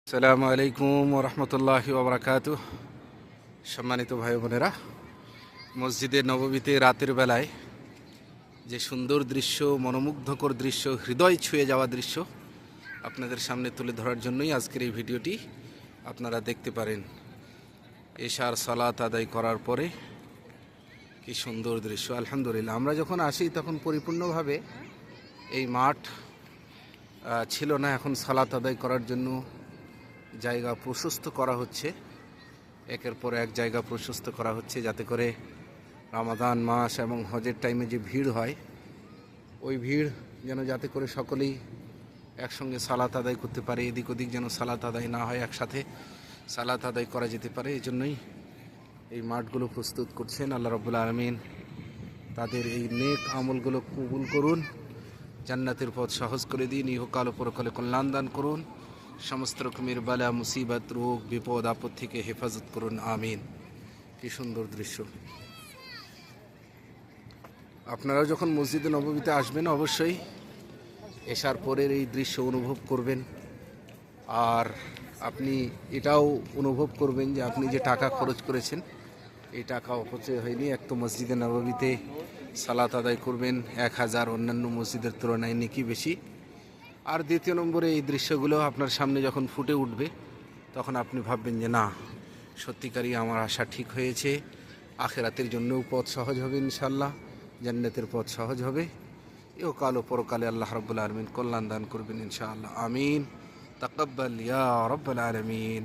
আসসালামু আলাইকুম ওরহমতুল্লাহি ওবরাকাতুহ। সম্মানিত ভাই বোনেরা, মসজিদে নববীতে রাতের বেলায় যে সুন্দর দৃশ্য, মনোমুগ্ধকর দৃশ্য, হৃদয় ছুঁয়ে যাওয়া দৃশ্য আপনাদের সামনে তুলে ধরার জন্যই আজকের এই ভিডিওটি। আপনারা দেখতে পারেন এশার সালাত আদায় করার পরে কি সুন্দর দৃশ্য। আলহামদুলিল্লাহ, আমরা যখন আসি তখন পরিপূর্ণভাবে এই মাঠ ছিল না। এখন সালাত আদায় করার জন্য জায়গা প্রশস্ত করা হচ্ছে, একের পর এক জায়গা প্রশস্ত করা হচ্ছে, যাতে করে রমাদান মাস এবং হজের টাইমে যে ভিড় হয় ওই ভিড় যেন যাতে করে সকলেই একসঙ্গে সালাত আদায় করতে পারে, এদিক ওদিক যেন সালাত আদায় না হয়, একসাথে সালাত আদায় করা যেতে পারে। এই জন্যই এই মাঠগুলো প্রস্তুত করছেন। আল্লাহ রাব্বুল আলামিন তাদের এই নেক আমলগুলো কবুল করুন, জান্নাতের পথ সহজ করে দিন, ইহকাল ও পরকালে কল্যাণ দান করুন, সমস্ত রকমের বালা মুসিবত রোগ বিপদ আপদ থেকে হেফাজত করুন, আমিন। কি সুন্দর দৃশ্য। আপনারাও যখন মসজিদে নববীতে আসবেন অবশ্যই এশার পরের এই দৃশ্য অনুভব করবেন। আর আপনি এটাও অনুভব করবেন যে আপনি যে টাকা খরচ করেছেন এই টাকা অপচয় হয়নি। এক তো মসজিদে নববীতে সালাত আদায় করবেন 1000 অন্যান্য মসজিদের তুলনায় নেকি বেশি। আর দ্বিতীয় নম্বরে এই দৃশ্যগুলো আপনার সামনে যখন ফুটে উঠবে তখন আপনি ভাববেন যে না, সত্যিকারই আমার আশা ঠিক হয়েছে, আখেরাতের জন্যও পথ সহজ হবে ইনশাল্লাহ, জান্নাতের পথ সহজ হবে, ইহকাল ও পরকালে আল্লাহ রাব্বুল আলামিন কল্যাণ দান করবেন ইনশাআল্লাহ, আমিন। তাকাব্বাল ইয়া রাব্বাল আলামিন।